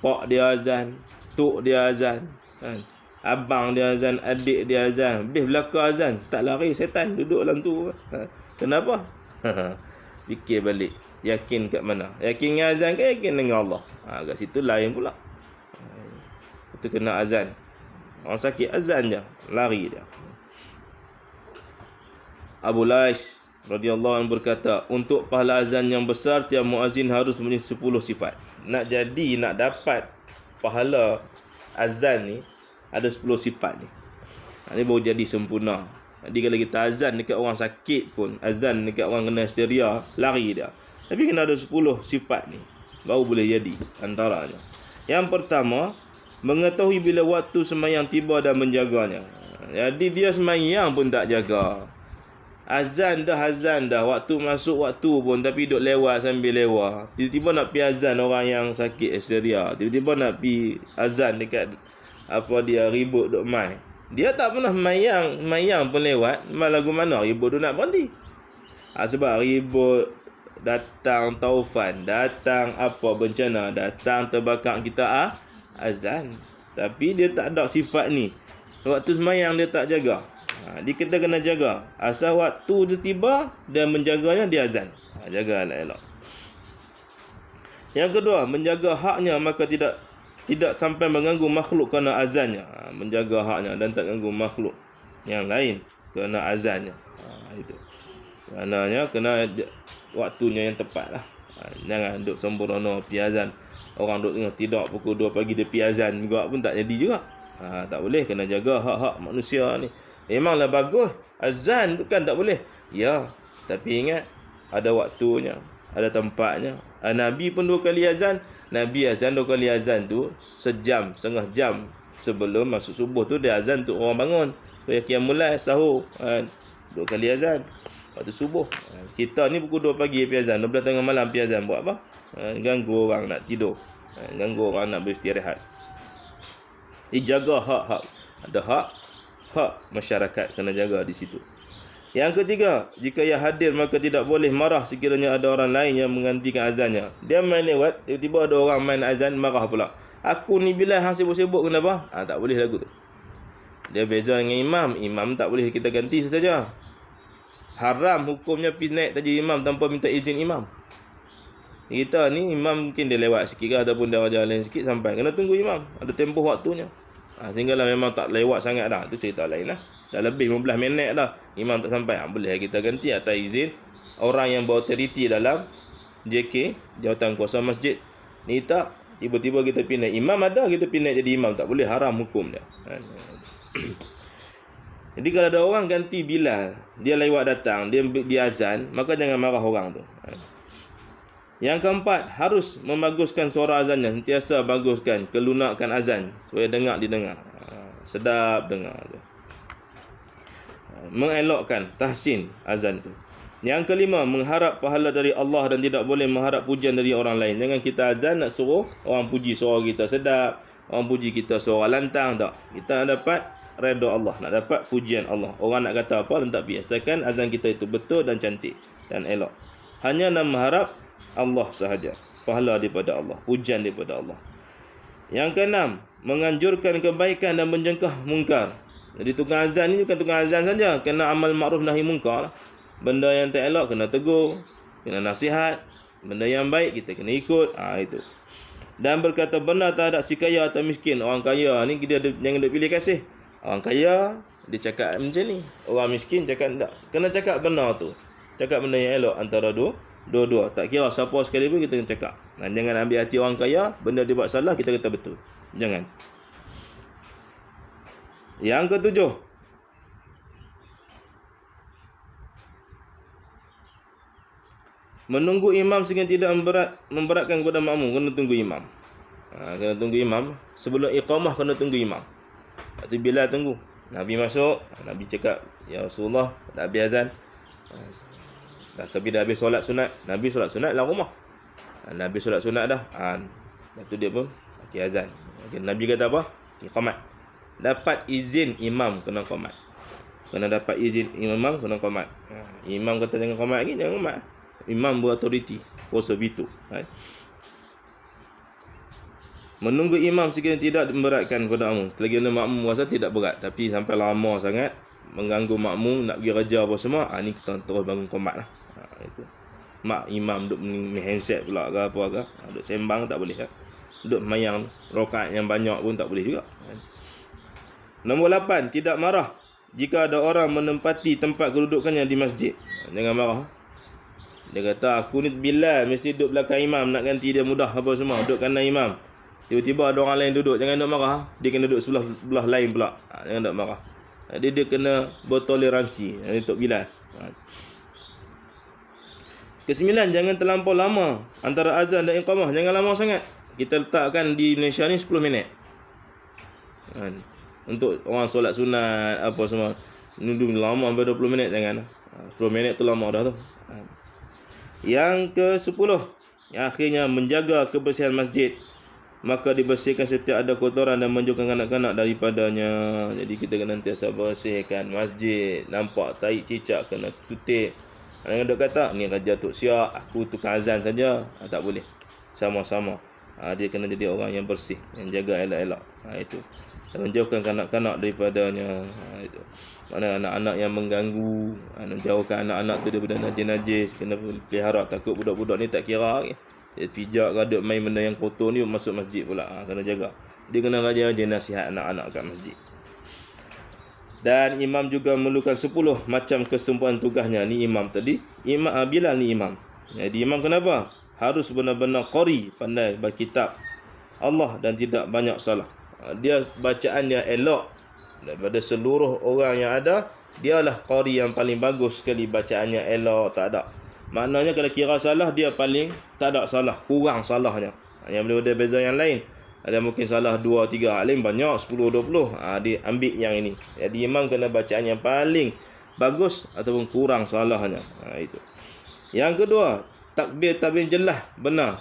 pak dia azan, tok dia azan, kan? Abang dia azan, adik dia azan, habis belakang azan, tak lari syaitan duduk dalam tu. Kenapa? Fikir balik. Yakin kat mana? Yakin dengan azan ke yakin dengan Allah? Kat situ lain pula. Itu kena azan. Orang sakit azan je, lari dia. Abu Lais radhiyallahu anhu berkata, untuk pahala azan yang besar, tiap muazzin harus mempunyai 10 sifat. Nak dapat pahala azan ni, ada 10 sifat ni. Ini baru jadi sempurna. Jadi kalau kita azan dekat orang sakit pun, azan dekat orang kena hysteria, lari dia. Tapi kena ada 10 sifat ni, baru boleh jadi antaranya. Yang pertama, mengetahui bila waktu sembahyang tiba dan menjaganya. Jadi dia sembahyang pun tak jaga. Azan dah, waktu masuk waktu pun, tapi duduk lewat sambil lewat. Tiba-tiba nak pergi azan orang yang sakit hysteria. Tiba-tiba nak pergi azan dekat dia ribut duk mai. Dia tak pernah sembahyang pun lewat. Lagu mana ribut tu nak berhenti. Sebab ribut, datang taufan, datang apa bencana, datang terbakar kita azan. Tapi dia tak ada sifat ni. Waktu sembahyang dia tak jaga. Kita kena jaga. Asal waktu tu tiba dan menjaganya, dia azan. Jagalah elok. Yang kedua, menjaga haknya, maka tidak sampai mengganggu makhluk kerana azannya. Menjaga haknya dan tak ganggu makhluk yang lain kerana azannya. Itu. Kerana kena waktunya yang tepat lah. Jangan duduk sembrono pergi azan. Orang duduk tengah tidur pukul 2 pagi dia pergi azan juga pun tak jadi juga. Tak boleh, kena jaga hak-hak manusia ni. Memanglah bagus azan tu kan tak boleh. Ya, tapi ingat ada waktunya, ada tempatnya. Nabi pun 2 kali azan. Nabi azan 2 kali azan tu sejam, setengah jam sebelum masuk subuh tu dia azan tu orang bangun. Supaya qiyamul lail sahur. 2 kali azan waktu subuh. Kita ni pukul 2 pagi pergi azan, 12 tengah malam pergi azan, buat apa? Ganggu orang nak tidur, ganggu orang nak beristirahat. Dijaga hak-hak. Ada hak masyarakat kena jaga di situ. Yang ketiga, jika ia hadir maka tidak boleh marah sekiranya ada orang lain yang menggantikan azannya. Dia main lewat, tiba-tiba ada orang main azan, marah pula. Aku ni Bilal hang sibuk-sibuk kenapa? Tak boleh lagu tu. Dia beza dengan imam. Imam tak boleh kita ganti saja. Haram hukumnya pergi naik taji imam tanpa minta izin imam. Kita ni imam mungkin dia lewat sikit ke ataupun dia jalan sikit sampai. Kena tunggu imam. Ada tempoh waktunya. Sehinggalah memang tak lewat sangat dah. Itu cerita lain lah. Dah lebih 15 minit dah. Imam tak sampai. Boleh kita ganti atas izin orang yang berautoriti dalam JK, Jawatan Kuasa Masjid. Ni tak. Tiba-tiba kita pindah. Imam ada, kita pindah jadi imam. Tak boleh, haram hukum dia. Jadi kalau ada orang ganti Bilal, dia lewat datang, dia azan, maka jangan marah orang tu. Yang keempat, harus membaguskan suara azannya. Sentiasa baguskan, kelunakkan azan supaya didengar. Sedap dengar tu. Mengelokkan tahsin azan tu. Yang kelima, mengharap pahala dari Allah dan tidak boleh mengharap pujian dari orang lain. Jangan kita azan nak suruh orang puji suara kita sedap, orang puji kita suara lantang, tak. Kita nak dapat redha Allah, nak dapat pujian Allah. Orang nak kata apa, tak biasakan azan kita itu betul dan cantik dan elok. Hanya nak mengharap Allah sahaja, pahala daripada Allah, pujian daripada Allah. Yang keenam, menganjurkan kebaikan dan menjengkah mungkar. Jadi tukang azan ni bukan tukang azan saja, kena amal ma'ruf nahi mungkar. Benda yang tak elok kena tegur, kena nasihat. Benda yang baik kita kena ikut. Itu. Dan berkata benar terhadap si kaya atau miskin. Orang kaya ni dia jangan duk pilih kasih. Orang kaya dia cakap macam ni, orang miskin cakap tak. Kena cakap benar tu. Cakap benda yang elok antara dua-dua. Tak kira siapa sekali pun kita kena cakap. Jangan ambil hati orang kaya, benda dia buat salah kita kata betul. Jangan. Yang ketujuh, menunggu imam sehingga tidak memberatkan kepada makmum. Kena tunggu imam. Kena tunggu imam. Sebelum iqamah kena tunggu imam. Waktu Bilal tunggu. Nabi masuk, Nabi cakap, ya Rasulullah, dah habis azan. Tapi dah habis solat sunat. Nabi solat sunat dalam rumah. Nabi solat sunat dah. Lepas tu dia pun pakai azan. Nabi kata apa? Iqamat. Dapat izin imam kena qamat. Kena dapat izin imam kena qamat. Imam kata jangan qamat lagi, jangan qamat. Imam berautoriti, kuasa veto. Menunggu imam sekiranya tidak memberatkan kepada makmum. Selagi makmum rasa tidak berat, tapi sampai lama sangat mengganggu makmum nak pergi kerja apa semua, ni kita terus bangun qamat lah. Itu. Imam duduk main handset pula ke apa ke, duduk sembang tak boleh kan. Duduk mayang rakaat yang banyak pun tak boleh juga. Nombor 8, tidak marah jika ada orang menempati tempat kedudukannya di masjid. Jangan marah. Dia kata aku ni Bilal mesti duduk belakang imam, nak ganti dia mudah apa semua, duduk kanan imam. Tiba-tiba ada orang lain duduk, jangan duduk marah. Dia kena duduk sebelah lain pula. Jangan duduk marah. Dia kena bertoleransi untuk Bilal. Kesembilan, jangan terlampau lama antara azan dan iqamah. Jangan lama sangat. Kita letakkan di Malaysia ni 10 minit. Untuk orang solat sunat apa semua. Nunggu lama sampai 20 minit jangan. 10 minit tu lama dah tu. Yang ke-10, yang akhirnya menjaga kebersihan masjid. Maka dibersihkan setiap ada kotoran dan menjauhkan kanak-kanak daripadanya. Jadi kita kena sentiasa bersihkan masjid. Nampak tahi cicak kena tutup. Jangan duk kata ni kerja Tok Siak, aku tukang azan saja. Tak boleh. Sama-sama. Dia kena jadi orang yang bersih, yang jaga elok-elok. Itu. Dan menjauhkan kanak-kanak daripadanya. Itu. Mana anak-anak yang mengganggu, menjauhkan anak-anak tu daripada najis-najis. Kena pelihara, takut budak-budak ni tak kira. Dia pijak ke duk main benda yang kotor ni masuk masjid pula. Kena jaga. Dia kena rajin nasihat anak-anak kat masjid. Dan imam juga memerlukan 10 macam kesempurnaan tugasnya. Ni imam tadi. Bilal ni imam. Jadi imam kenapa? Harus benar-benar qari, pandai berkitab Allah dan tidak banyak salah. Dia bacaan dia elok daripada seluruh orang yang ada. Dialah qari yang paling bagus sekali, bacaannya elok, tak ada. Maknanya kalau kira salah, dia paling tak ada salah, kurang salahnya. Yang boleh beza yang lain. Ada mungkin salah 2, 3, alim banyak 10, 20. Dia ambil yang ini. Jadi imam kena bacaan yang paling bagus ataupun kurang salahnya. Itu. Yang kedua, takbir jelas, benar.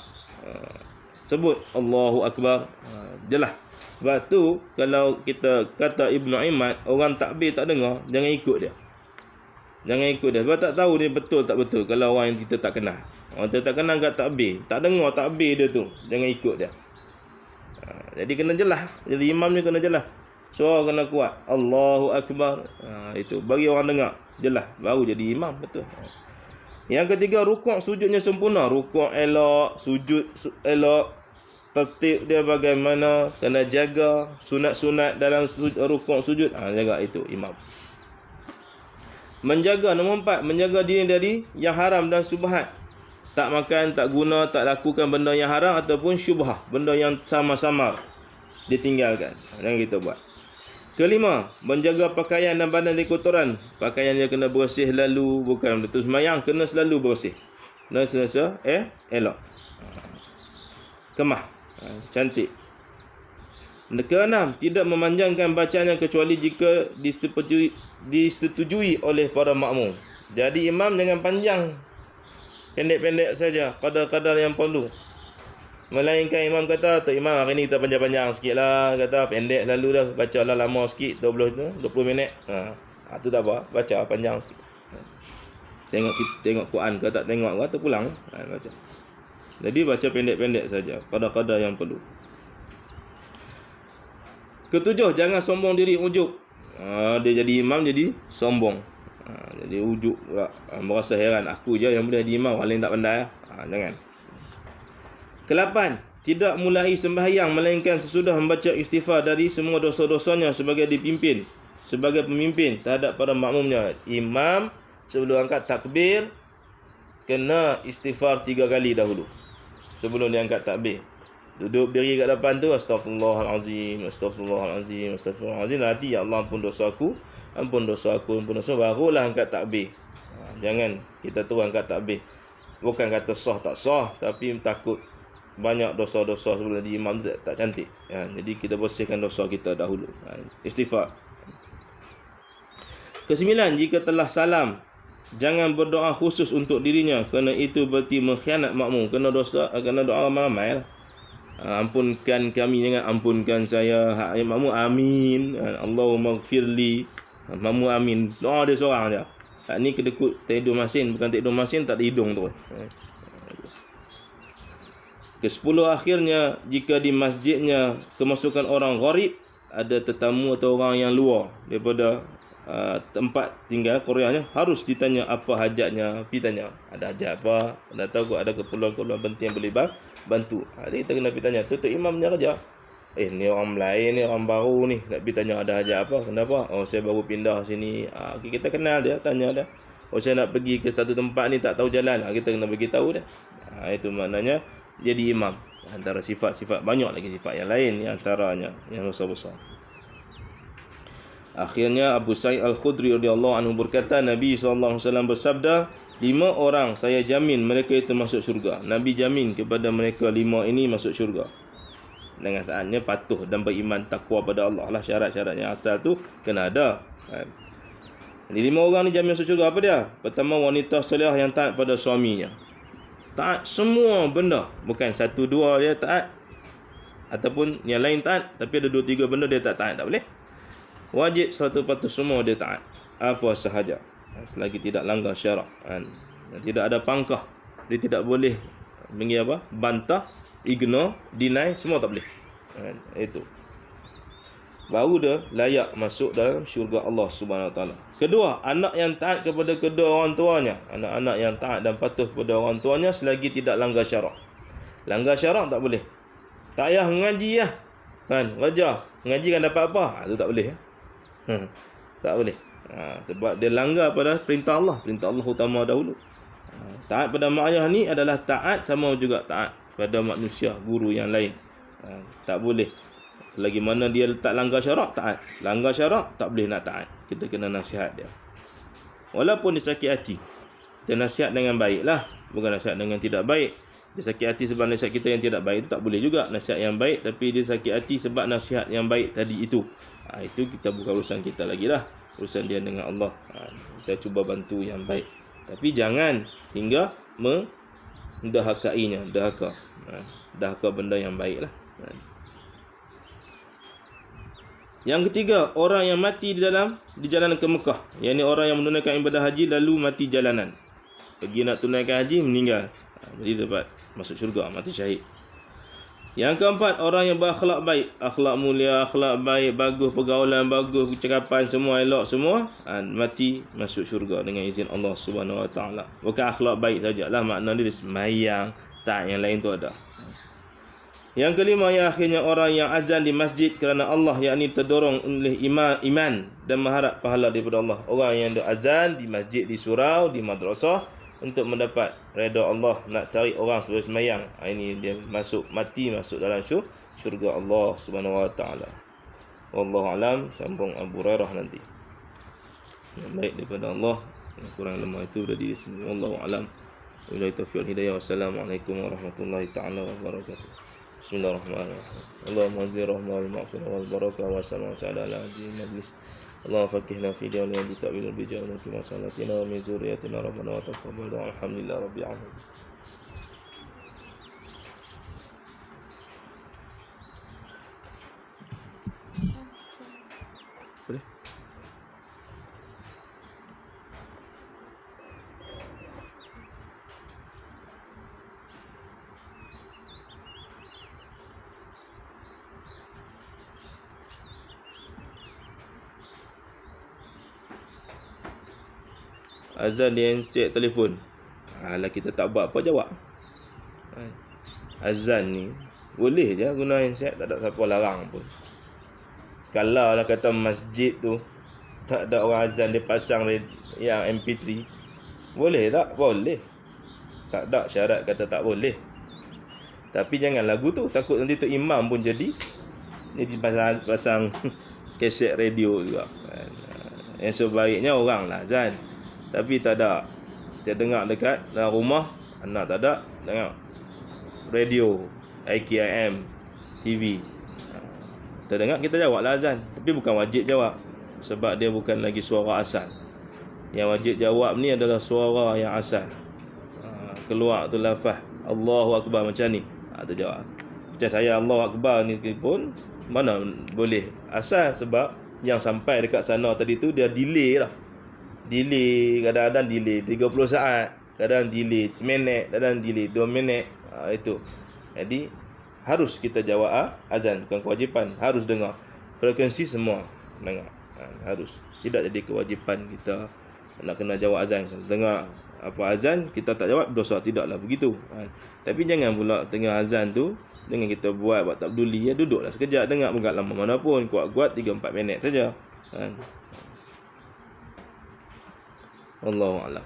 Sebut Allahu Akbar, jelas. Sebab tu kalau kita kata Ibnu Imad, orang takbir tak dengar, jangan ikut dia. Jangan ikut dia. Sebab tak tahu dia betul tak betul. Kalau orang yang kita tak kenal. Orang kita tak kenal kat takbir. Tak dengar takbir dia tu. Jangan ikut dia. Jadi kena jelas. Jadi imam ni kena jelas. Suara kena kuat. Allahu Akbar. Itu. Bagi orang dengar. Jelas. Baru jadi imam. Betul. Yang ketiga, rukuk sujudnya sempurna. Rukuk elok. Sujud elok. Tertib dia bagaimana. Kena jaga. Sunat-sunat dalam rukuk sujud. Jaga itu imam. Menjaga, nombor 4. Menjaga diri dari yang haram dan syubhat. Tak makan, tak guna, tak lakukan benda yang haram ataupun syubhah. Benda yang sama-sama ditinggalkan. Jangan kita buat. Kelima, menjaga pakaian dan badan dari kotoran. Pakaian dia kena bersih lalu. Bukan betul semayang, kena selalu bersih. Kena selesa, elok. Kemah, cantik. Keenam, tidak memanjangkan bacaannya kecuali jika disetujui oleh para makmum. Jadi imam jangan panjang. Pendek-pendek saja, kadar-kadar yang perlu. Melainkan imam kata, Tok Imam hari ni kita panjang-panjang sikit lah. Kata pendek lalu dah, baca lah lama sikit, 20 minit. Tu tak apa, baca panjang sikit. Tengok Quran ke tak tengok ke, tu pulang. Baca. Jadi baca pendek-pendek saja, kadar-kadar yang perlu. Ketujuh, jangan sombong diri, ujub. Dia jadi imam jadi sombong. Jadi ujub pula. Merasa heran, aku je yang boleh jadi imam, orang lain tak pandai. Jangan. Kelapan, tidak mulai sembahyang melainkan sesudah membaca istighfar dari semua dosa-dosanya sebagai pemimpin terhadap para makmumnya. Imam sebelum angkat takbir kena istighfar 3 kali dahulu sebelum dia angkat takbir. Duduk berdiri kat depan tu, astagfirullahalazim, astagfirullahalazim, astagfirullahalazim. Nanti ya Allah ampun dosa aku, ampun dosa aku, ampun dosa. Barulah angkat takbir. Jangan kita tu angkat takbir. Bukan kata sah tak sah, tapi takut banyak dosa-dosa sebelum di imam tak cantik. Jadi kita bersihkan dosa kita dahulu. Istighfar. Kesembilan, jika telah salam, jangan berdoa khusus untuk dirinya, kerana itu berarti mengkhianat makmum. Kena doa ramai-ramai lah. Ampunkan kami, jangan ampunkan saya. Makmum amin. Allahumma gfirli. Makmum amin. Doa dia seorang je. Ni kedekut tidur masin. Bukan tidur masin, tak ada hidung tu. Ke-10 akhirnya, jika di masjidnya kemasukan orang gharib, ada tetamu atau orang yang luar daripada tempat tinggal Koreanya, harus ditanya apa hajatnya. Pergi tanya, ada hajat apa, anda tahu ada keperluan-keperluan penting yang boleh bantu. Jadi kita kena pergi tanya. Tutup imamnya kerja. Ni orang Melayu ni, orang baru ni, nak pergi tanya ada hajat apa, kenapa? Saya baru pindah sini. Kita kenal dia, tanya dia. Saya nak pergi ke satu tempat ni, tak tahu jalan. Kita kena bagi tahu dia. Itu maknanya jadi imam. Antara sifat-sifat, banyak lagi sifat yang lain, yang antaranya yang besar-besar. Akhirnya Abu Sa'id Al-Khudri radhiyallahu anhu berkata, Nabi SAW bersabda, 5 orang saya jamin mereka itu masuk syurga. Nabi jamin kepada mereka 5 ini masuk syurga. Dengan saatnya patuh dan beriman takwa pada Allah lah. Syarat-syaratnya asal tu kena ada. Jadi 5 orang ni jamin masuk syurga. Apa dia? Pertama, wanita soleh yang taat pada suaminya. Taat semua benda. Bukan 1, 2 dia taat, ataupun yang lain taat, tapi ada 2, 3 benda dia tak taat. Tak boleh. Wajib 100% semua dia taat. Apa sahaja, selagi tidak langgar syarak. Tidak ada pangkah. Dia tidak boleh bantah, ignore, deny, semua tak boleh. Itu baru dia layak masuk dalam syurga Allah Subhanahu Wa Taala. Kedua, anak yang taat kepada kedua orang tuanya. Anak-anak yang taat dan patuh kepada orang tuanya selagi tidak langgar syarak. Langgar syarak tak boleh. Tak payah mengaji lah. Raja mengaji kan dapat apa? Itu tak boleh. Tak boleh. Sebab dia langgar pada perintah Allah. Perintah Allah utama dahulu. Taat pada mak ayah ni adalah taat sama juga taat pada manusia, guru yang lain. Tak boleh. Selagi mana dia tak langgar syarak, taat. Langgar syarak, tak boleh nak taat. Kita kena nasihat dia. Walaupun dia sakit hati, kita nasihat dengan baik lah. Bukan nasihat dengan tidak baik. Dia sakit hati sebab nasihat kita yang tidak baik, itu tak boleh juga. Nasihat yang baik, tapi dia sakit hati sebab nasihat yang baik tadi itu. Itu kita bukan urusan kita lagi lah. Urusan dia dengan Allah. Kita cuba bantu yang baik. Tapi jangan hingga mendahakainya. Dahaka benda yang baik lah. Yang ketiga, orang yang mati di jalan ke Mekah. Yang ini orang yang menunaikan ibadah haji lalu mati jalanan. Pergi nak tunaikan haji, meninggal. Jadi dapat masuk syurga, mati syahid. Yang keempat, orang yang berakhlak baik. Akhlak mulia, akhlak baik, bagus pergaulan, bagus ucapan, semua elok semua. Mati masuk syurga dengan izin Allah Subhanahu Wa Taala. Bukan akhlak baik sajalah, makna dia semayang, tak yang lain tu ada. Yang kelima, yang akhirnya orang yang azan di masjid kerana Allah, yakni terdorong oleh iman dan mengharap pahala daripada Allah. Orang yang azan di masjid, di surau, di madrasah untuk mendapat redha Allah, nak cari orang supaya semayang. Ini dia mati masuk dalam syurga Allah Subhanahu Wa Taala. Wallahu alam, sambung Abu Hurairah nanti. Yang baik daripada Allah, yang kurang lemah itu dari sini. Wallahu alam. Wabillahi taufiq wal hidayah. Wassalamualaikum warahmatullahi taala wabarakatuh. Bismillahirrahmanirrahim. Allahumma zid rahmal maghfirah wal barakah wa sallallahu ala hadhihi majlis. Allahumma fakihna fi dini wa ta'wil bi jannati wa salatina wa min zurriyyatina rabbana wa taqabbal du'a. Alhamdulillah rabbil alamin. Boleh? Azan dia cek telefon. Alah, kita tak buat apa, jawab. Azan ni boleh je guna handset, tak ada siapa larang pun. Kalau lah kata masjid tu tak ada orang azan, dia pasang yang MP3, boleh tak? Boleh. Tak ada syarat kata tak boleh. Tapi jangan lagu tu, takut nanti tu imam pun jadi pasang kaset radio juga. Yang sebaiknya orang lah azan, tapi tak ada. Dia dengar dekat dalam rumah, anak tak ada, dengar radio, IKIM, TV. Kita dengar, kita jawablah azan. Tapi bukan wajib jawab, sebab dia bukan lagi suara asal. Yang wajib jawab ni adalah suara yang asal. Keluar tu lafaz Allahu Akbar macam ni, tu jawab. Macam saya Allahu Akbar ni pun mana boleh asal, sebab yang sampai dekat sana tadi tu dia delay lah. Delay, kadang-kadang delay 30 saat, kadang delay seminit, kadang delay 2 minit. Itu. Jadi harus kita jawab azan, bukan kewajipan. Harus dengar. Frekuensi semua dengar. Harus. Tidak jadi kewajipan kita nak kena jawab azan. Dengar apa azan, kita tak jawab, dosa. Tidaklah begitu. Tapi jangan pula tengah azan tu dengan kita buat tak peduli, duduklah sekejap dengar, bukan lama mana pun, kuat-kuat 3-4 minit saja. Allahu a'lam.